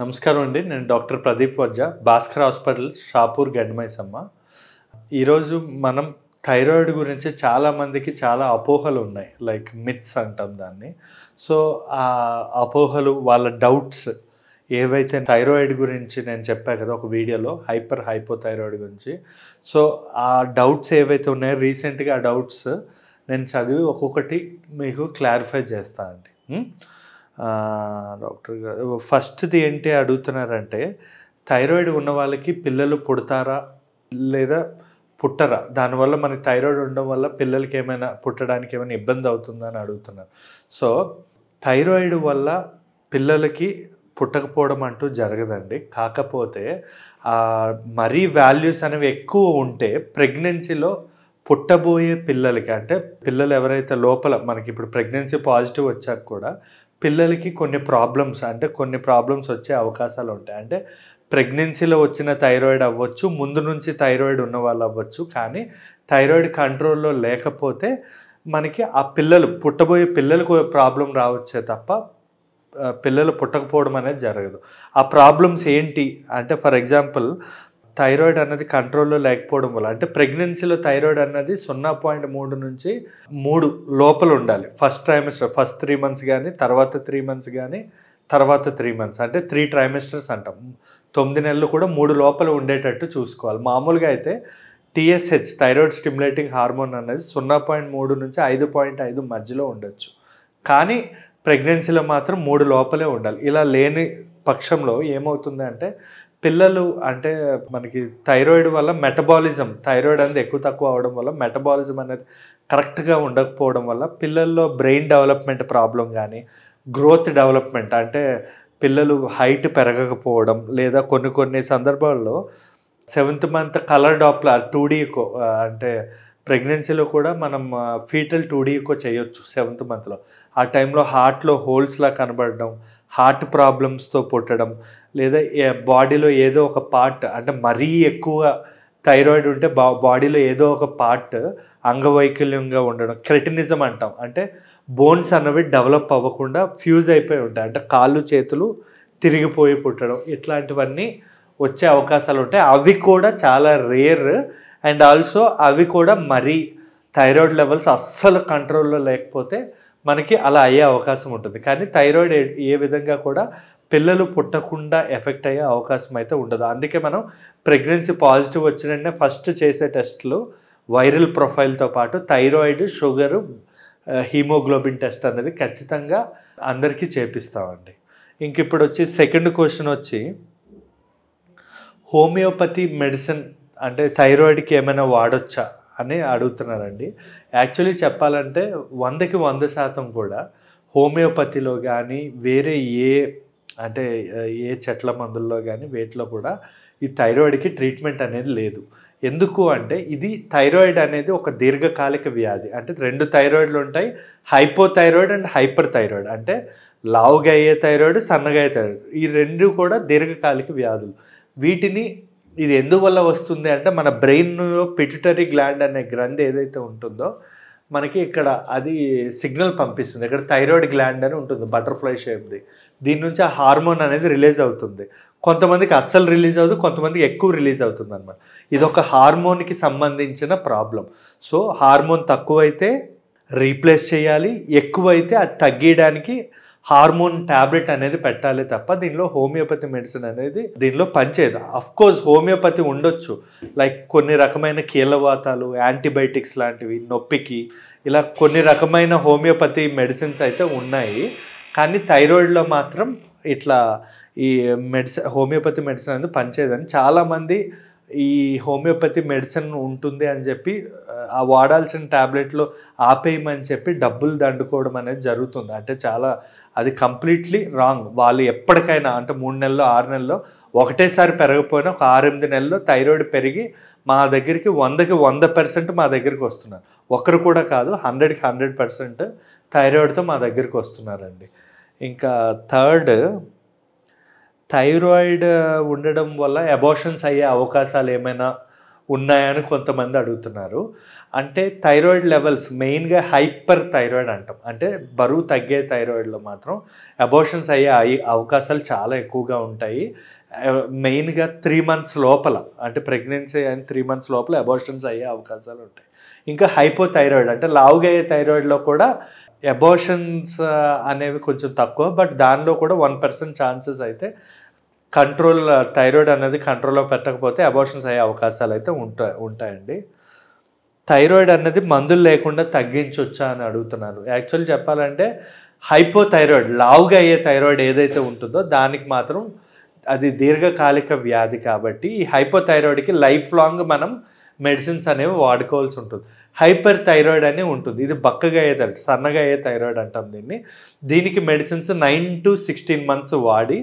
నమస్కారం అండి. నేను డాక్టర్ ప్రదీప్ వజ్జా, భాస్కర్ హాస్పిటల్, షాపూర్, గడ్మైసమ్మ. ఈరోజు మనం థైరాయిడ్ గురించి చాలామందికి చాలా అపోహలు ఉన్నాయి. లైక్ మిత్స్ అంటాం దాన్ని. సో, ఆ అపోహలు, వాళ్ళ డౌట్స్ ఏవైతే థైరాయిడ్ గురించి నేను చెప్పా కదా ఒక వీడియోలో, హైపోథైరాయిడ్ గురించి. సో, ఆ డౌట్స్ ఏవైతే ఉన్నాయో రీసెంట్గా ఆ డౌట్స్ నేను చదివి ఒక్కొక్కటి మీకు క్లారిఫై చేస్తా అండి. డాక్టర్ గారు, ఫస్ట్ది ఏంటి అడుగుతున్నారంటే, థైరాయిడ్ ఉన్న వాళ్ళకి పిల్లలు పుడతారా లేదా పుట్టరా? దానివల్ల మనకి థైరాయిడ్ ఉండడం వల్ల పిల్లలకి ఏమైనా పుట్టడానికి ఏమైనా ఇబ్బంది అవుతుందా అని అడుగుతున్నారు. సో, థైరాయిడ్ వల్ల పిల్లలకి పుట్టకపోవడం అంటూ జరగదండి. కాకపోతే మరీ వాల్యూస్ అనేవి ఎక్కువ ఉంటే ప్రెగ్నెన్సీలో పుట్టబోయే పిల్లలకి, అంటే పిల్లలు ఎవరైతే లోపల మనకి ఇప్పుడు ప్రెగ్నెన్సీ పాజిటివ్ వచ్చాక కూడా పిల్లలకి కొన్ని ప్రాబ్లమ్స్ వచ్చే అవకాశాలు ఉంటాయి. అంటే ప్రెగ్నెన్సీలో వచ్చిన థైరాయిడ్ అవ్వచ్చు, ముందు నుంచి థైరాయిడ్ ఉన్న వాళ్ళు అవ్వచ్చు. కానీ థైరాయిడ్ కంట్రోల్లో లేకపోతే మనకి ఆ పుట్టబోయే పిల్లలకు ప్రాబ్లం రావచ్చే తప్ప పిల్లలు పుట్టకపోవడం అనేది జరగదు. ఆ ప్రాబ్లమ్స్ ఏంటి అంటే, ఫర్ ఎగ్జాంపుల్, థైరాయిడ్ అన్నది కంట్రోల్లో లేకపోవడం వల్ల, అంటే ప్రెగ్నెన్సీలో థైరాయిడ్ అన్నది 0.3 నుంచి 3 లోపల ఉండాలి. ఫస్ట్ ట్రైమెస్టర్, ఫస్ట్ 3 months కానీ, తర్వాత 3 months కానీ, తర్వాత 3 months, అంటే 3 trimesters అంటాం. 9 నెలలు కూడా 3 లోపల ఉండేటట్టు చూసుకోవాలి. మామూలుగా అయితే TSH, థైరాయిడ్ స్టిమ్యులేటింగ్ హార్మోన్ అనేది 0.3 నుంచి 5.5 మధ్యలో ఉండొచ్చు. కానీ ప్రెగ్నెన్సీలో మాత్రం 3 లోపలే ఉండాలి. ఇలా లేని పక్షంలో ఏమవుతుంది అంటే, పిల్లలు, అంటే మనకి థైరాయిడ్ వల్ల థైరాయిడ్ అనేది ఎక్కువ తక్కువ అవడం వల్ల మెటబాలిజం అనేది కరెక్ట్గా ఉండకపోవడం వల్ల పిల్లల్లో బ్రెయిన్ డెవలప్మెంట్ ప్రాబ్లం కానీ, గ్రోత్ డెవలప్మెంట్, అంటే పిల్లలు హైట్ పెరగకపోవడం, లేదా కొన్ని సందర్భాల్లో 7th month colour Doppler 2D echo, అంటే ప్రెగ్నెన్సీలో కూడా మనం ఫీటల్ 2D ఎకో చేయొచ్చు 7th monthలో. ఆ టైంలో హార్ట్లో హోల్స్లా కనబడడం, హార్ట్ ప్రాబ్లమ్స్తో పుట్టడం, లేదా బాడీలో ఏదో ఒక పార్ట్, అంటే మరీ ఎక్కువ థైరాయిడ్ ఉంటే బాడీలో ఏదో ఒక పార్ట్ అంగవైకల్యంగా ఉండడం, క్రెటినిజం అంటాం. అంటే బోన్స్ అన్నవి డెవలప్ అవ్వకుండా ఫ్యూజ్ అయిపోయి ఉంటాయి. అంటే కాళ్ళు చేతులు తిరిగిపోయి పుట్టడం, ఇట్లాంటివన్నీ వచ్చే అవకాశాలు ఉంటాయి. అవి కూడా చాలా రేర్. అండ్ ఆల్సో అవి కూడా మరీ థైరాయిడ్ లెవెల్స్ అస్సలు కంట్రోల్లో లేకపోతే మనకి అలా అయ్యే అవకాశం ఉంటుంది. కానీ థైరాయిడ్ ఏ విధంగా కూడా పిల్లలు పుట్టకుండా ఎఫెక్ట్ అయ్యే అవకాశం అయితే ఉండదు. అందుకే మనం ప్రెగ్నెన్సీ పాజిటివ్ వచ్చిన వెంటనే ఫస్ట్ చేసే టెస్ట్లు వైరల్ ప్రొఫైల్తో పాటు థైరాయిడ్, షుగరు, హీమోగ్లోబిన్ టెస్ట్ అనేది ఖచ్చితంగా అందరికీ చేపిస్తామండి. ఇంక ఇప్పుడు వచ్చి సెకండ్ క్వశ్చన్ వచ్చి, హోమియోపతి మెడిసిన్ అంటే థైరాయిడ్కి ఏమైనా వాడొచ్చా అని అడుగుతున్నారండి. యాక్చువల్లీ చెప్పాలంటే 100కి 100% కూడా హోమియోపతిలో కానీ, వేరే అంటే ఏ చెట్ల మందుల్లో కానీ వేటిలో కూడా ఈ థైరాయిడ్కి ట్రీట్మెంట్ అనేది లేదు. ఎందుకు అంటే, ఇది థైరాయిడ్ అనేది ఒక దీర్ఘకాలిక వ్యాధి. అంటే 2 థైరాయిడ్లు ఉంటాయి, హైపోథైరాయిడ్ అండ్ హైపర్ థైరాయిడ్. అంటే లావుగా అయ్యే థైరాయిడ్, సన్నగా అయ్యే థైరాయిడ్, ఈ 2 కూడా దీర్ఘకాలిక వ్యాధులు. వీటిని ఇది ఎందువల్ల వస్తుంది అంటే, మన బ్రెయిన్లో పిట్యూటరీ గ్లాండ్ అనే గ్రంథి ఏదైతే ఉంటుందో మనకి ఇక్కడ అది సిగ్నల్ పంపిస్తుంది. ఇక్కడ థైరాయిడ్ గ్లాండ్ అని ఉంటుంది, బటర్ఫ్లై షేప్ది. దీని నుంచి ఆ హార్మోన్ అనేది రిలీజ్ అవుతుంది. కొంతమందికి అస్సలు రిలీజ్ అవుతుంది, కొంతమందికి ఎక్కువ రిలీజ్ అవుతుంది అనమాట. ఇది ఒక హార్మోన్కి సంబంధించిన ప్రాబ్లం. సో హార్మోన్ తక్కువైతే రీప్లేస్ చేయాలి, ఎక్కువైతే అది తగ్గించడానికి హార్మోన్ ట్యాబ్లెట్ అనేది పెట్టాలి తప్ప దీనిలో హోమియోపతి మెడిసిన్ అనేది దీనిలో పనిచేయదు. అఫ్కోర్స్ హోమియోపతి ఉండొచ్చు, లైక్ కొన్ని రకమైన కీళ్ళవాతాలు, యాంటీబయాటిక్స్ లాంటివి, నొప్పికి, ఇలా కొన్ని రకమైన హోమియోపతి మెడిసిన్స్ అయితే ఉన్నాయి. కానీ థైరాయిడ్లో మాత్రం ఇట్లా ఈ హోమియోపతి మెడిసిన్ అనేది పనిచేయదని చాలామంది ఈ హోమియోపతి మెడిసిన్ ఉంటుంది అని చెప్పి ఆ వాడాల్సిన ట్యాబ్లెట్లో ఆపేయమని చెప్పి డబ్బులు దండుకోవడం అనేది జరుగుతుంది. అంటే అది కంప్లీట్లీ రాంగ్. వాళ్ళు ఎప్పటికైనా, అంటే 3 నెలల్లో 6 నెలల్లో ఒకటేసారి పెరగకపోయినా ఒక 6-8 నెలల్లో థైరాయిడ్ పెరిగి మా దగ్గరికి 100కి 100% మా దగ్గరికి వస్తున్నారు. ఒకరు కూడా కాదు, 100కి 100% థైరాయిడ్తో మా దగ్గరికి వస్తున్నారండి. ఇంకా థర్డ్, థైరాయిడ్ ఉండడం వల్ల అబార్షన్స్ అయ్యే అవకాశాలు ఏమైనా ఉన్నాయని కొంతమంది అడుగుతున్నారు. అంటే థైరాయిడ్ లెవెల్స్ మెయిన్గా హైపర్ థైరాయిడ్ అంటాం. అంటే బరువు తగ్గే థైరాయిడ్లో మాత్రం అబార్షన్స్ అయ్యే అవకాశాలు చాలా ఎక్కువగా ఉంటాయి. మెయిన్గా 3 months లోపల, అంటే ప్రెగ్నెన్సీ అయిన 3 months లోపల అబార్షన్స్ అయ్యే అవకాశాలు ఉంటాయి. ఇంకా హైపోథైరాయిడ్ అంటే లావుగా అయ్యే థైరాయిడ్లో కూడా అబార్షన్స్ అనేవి కొంచెం తక్కువ, బట్ దానిలో కూడా 1% ఛాన్సెస్ అయితే థైరాయిడ్ అనేది కంట్రోల్లో పెట్టకపోతే అబార్షన్స్ అయ్యే అవకాశాలు అయితే ఉంటాయండి. థైరాయిడ్ అన్నది మందులు లేకుండా తగ్గించవచ్చా అని అడుగుతున్నారు. యాక్చువల్లీ చెప్పాలంటే హైపోథైరాయిడ్, లావుగా అయ్యే థైరాయిడ్ ఏదైతే ఉంటుందో దానికి మాత్రం అది దీర్ఘకాలిక వ్యాధి కాబట్టి ఈ హైపోథైరాయిడ్కి లైఫ్ లాంగ్ మనం మెడిసిన్స్ అనేవి వాడుకోవాల్సి ఉంటుంది. హైపర్ థైరాయిడ్ అని ఉంటుంది, ఇది బక్కగా అయ్యే థైరాయిడ్, సన్నగా అయ్యే థైరాయిడ్ అంటాం దీన్ని. దీనికి మెడిసిన్స్ 9 to 16 months వాడి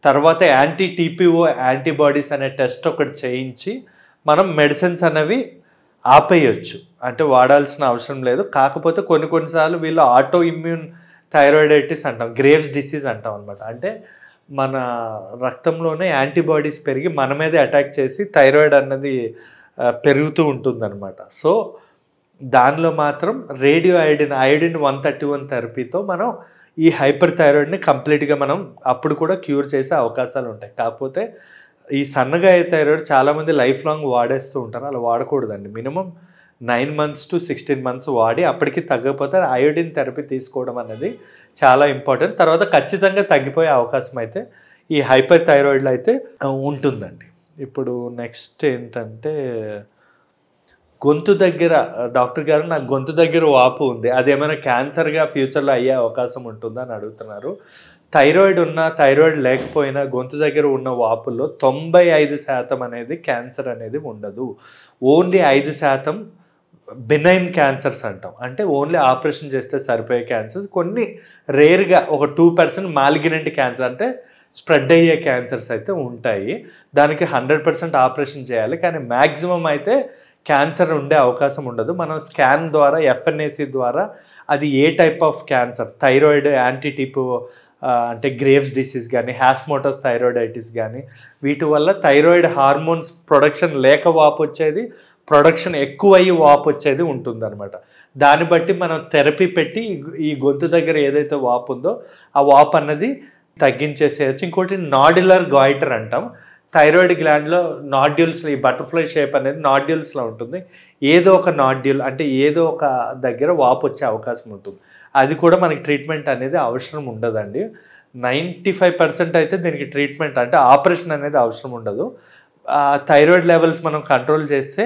తర్వాత యాంటీ టీపీఓ యాంటీబాడీస్ అనే టెస్ట్ ఒకటి చేయించి మనం మెడిసిన్స్ అనేవి ఆపేయచ్చు, అంటే వాడాల్సిన అవసరం లేదు. కాకపోతే కొన్నిసార్లు వీళ్ళు ఆటో ఇమ్యూన్ థైరాయిడైటిస్ అంటాం, గ్రేవ్స్ డిసీజ్ అంటాం అనమాట. అంటే మన రక్తంలోనే యాంటీబాడీస్ పెరిగి మన మీదే అటాక్ చేసి థైరాయిడ్ అన్నది పెరుగుతూ ఉంటుందన్నమాట. సో దానిలో మాత్రం ఐయోడిన్ 131 థెరపీతో మనం ఈ హైపర్ థైరాయిడ్ని కంప్లీట్గా మనం అప్పుడు కూడా క్యూర్ చేసే అవకాశాలు ఉంటాయి. కాకపోతే ఈ సన్నగా అయ్యే థైరాయిడ్ చాలామంది లైఫ్ లాంగ్ వాడేస్తూ ఉంటారు, అలా వాడకూడదండి. మినిమం 9 months to 16 months వాడి అప్పటికి తగ్గకపోతే అయోడిన్ థెరపీ తీసుకోవడం అనేది చాలా ఇంపార్టెంట్. తర్వాత ఖచ్చితంగా తగ్గిపోయే అవకాశం అయితే ఈ హైపర్ థైరాయిడ్లో అయితే ఉంటుందండి. ఇప్పుడు నెక్స్ట్ ఏంటంటే గొంతు దగ్గర, డాక్టర్ గారు నాకు గొంతు దగ్గర వాపు ఉంది, అదేమైనా క్యాన్సర్గా ఫ్యూచర్లో అయ్యే అవకాశం ఉంటుందా అని అడుగుతున్నారు. థైరాయిడ్ ఉన్నా థైరాయిడ్ లేకపోయినా గొంతు దగ్గర ఉన్న వాపుల్లో 95% అనేది క్యాన్సర్ అనేది ఉండదు. ఓన్లీ 5% బెనైన్ క్యాన్సర్స్ అంటాం, అంటే ఓన్లీ ఆపరేషన్ చేస్తే సరిపోయే క్యాన్సర్స్. కొన్ని రేర్గా ఒక 2% మాలిగ్నెంట్ క్యాన్సర్ అంటే స్ప్రెడ్ అయ్యే క్యాన్సర్స్ అయితే ఉంటాయి. దానికి 100% ఆపరేషన్ చేయాలి, కానీ మ్యాక్సిమం అయితే క్యాన్సర్ ఉండే అవకాశం ఉండదు. మనం స్కాన్ ద్వారా ఎఫ్ఎన్ఏసి ద్వారా అది ఏ టైప్ ఆఫ్ క్యాన్సర్, థైరాయిడ్ యాంటీటీపో అంటే గ్రేవ్స్ డిసీజ్ కానీ హ్యాష్మోటస్ థైరాయిడైటిస్ కానీ వీటి వల్ల థైరాయిడ్ హార్మోన్స్ ప్రొడక్షన్ లేక వాపు వచ్చేది, ప్రొడక్షన్ ఎక్కువ అయ్యి వాపు వచ్చేది ఉంటుందన్నమాట. దాన్ని బట్టి మనం థెరపీ పెట్టి ఈ గొంతు దగ్గర ఏదైతే వాపు ఉందో ఆ వాపు అన్నది తగ్గించేసేయచ్చు. ఇంకోటి నాడ్యులర్ గాయిటర్ అంటాం, థైరాయిడ్ గ్లాండ్లో నాడ్యూల్స్, ఈ బటర్ఫ్లై షేప్ అనేది నాడ్యూల్స్లో ఉంటుంది. ఏదో ఒక నాడ్యూల్ అంటే ఏదో ఒక దగ్గర వాపు వచ్చే అవకాశం ఉంటుంది. అది కూడా మనకి ట్రీట్మెంట్ అనేది అవసరం ఉండదండి. 95% అయితే దీనికి ట్రీట్మెంట్ అంటే ఆపరేషన్ అనేది అవసరం ఉండదు. థైరాయిడ్ లెవెల్స్ మనం కంట్రోల్ చేస్తే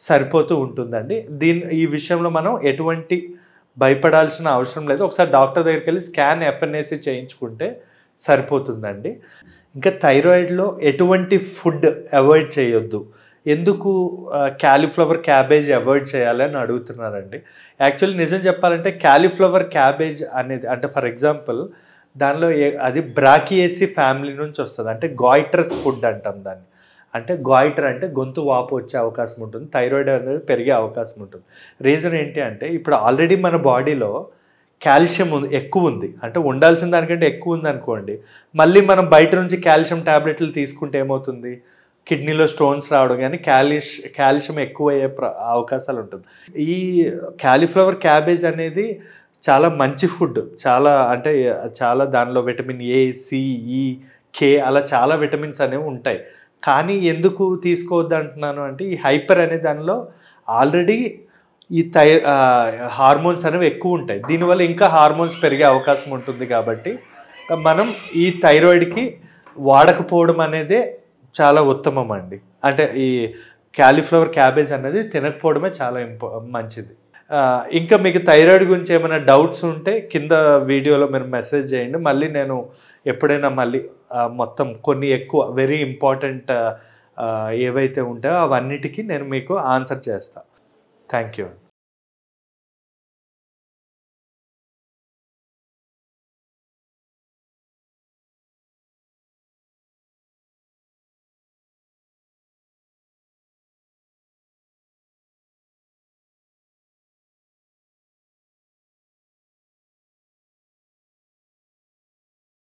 సరిపోతూ ఉంటుందండి. ఈ విషయంలో మనం ఎటువంటి భయపడాల్సిన అవసరం లేదు. ఒకసారి డాక్టర్ దగ్గరికి వెళ్ళి స్కాన్ ఎఫ్ఎన్ఏసి చేయించుకుంటే సరిపోతుందండి. ఇంకా థైరాయిడ్లో ఎటువంటి ఫుడ్ అవాయిడ్ చేయొద్దు, ఎందుకు క్యాలీఫ్లవర్ క్యాబేజ్ అవాయిడ్ చేయాలి అని అడుగుతున్నారండి. యాక్చువల్లీ నిజం చెప్పాలంటే క్యాలీఫ్లవర్ క్యాబేజ్ అనేది అంటే ఫర్ ఎగ్జాంపుల్ దానిలో అది బ్రాకియేసి ఫ్యామిలీ నుంచి వస్తుంది, అంటే గాయిటర్స్ ఫుడ్ అంటాం దాన్ని. అంటే గాయిటర్ అంటే గొంతు వాపు వచ్చే అవకాశం ఉంటుంది, థైరాయిడ్ అనేది పెరిగే అవకాశం ఉంటుంది. రీజన్ ఏంటి అంటే ఇప్పుడు ఆల్రెడీ మన బాడీలో కాల్షియం ఎక్కువ ఉంది, అంటే ఉండాల్సిన దానికంటే ఎక్కువ ఉంది అనుకోండి, మళ్ళీ మనం బయట నుంచి కాల్షియం ట్యాబ్లెట్లు తీసుకుంటే ఏమవుతుంది, కిడ్నీలో స్టోన్స్ రావడం కానీ కాల్షియం ఎక్కువ అయ్యే అవకాశాలు ఉంటుంది. ఈ క్యాలీఫ్లవర్ క్యాబేజ్ అనేది చాలా మంచి ఫుడ్, చాలా దానిలో విటమిన్ ఏ, సి, ఈ, కే అలా చాలా విటమిన్స్ అనేవి ఉంటాయి. కానీ ఎందుకు తీసుకోవద్దు అంటున్నాను అంటే ఈ హైపర్ అనే దానిలో ఆల్రెడీ ఈ హార్మోన్స్ అనేవి ఎక్కువ ఉంటాయి, దీనివల్ల ఇంకా హార్మోన్స్ పెరిగే అవకాశం ఉంటుంది. కాబట్టి మనం ఈ థైరాయిడ్కి వాడకపోవడం అనేదే చాలా ఉత్తమం అండి. అంటే ఈ క్యాలీఫ్లవర్ క్యాబేజ్ అనేది తినకపోవడమే చాలా మంచిది. ఇంకా మీకు థైరాయిడ్ గురించి ఏమైనా డౌట్స్ ఉంటే కింద వీడియోలో మీరు మెసేజ్ చేయండి, మళ్ళీ నేను ఎప్పుడైనా మళ్ళీ మొత్తం కొన్ని ఎక్కువ వెరీ ఇంపార్టెంట్ ఏవైతే ఉంటాయో అవన్నిటికీ నేను మీకు ఆన్సర్ చేస్తాను. Thank you.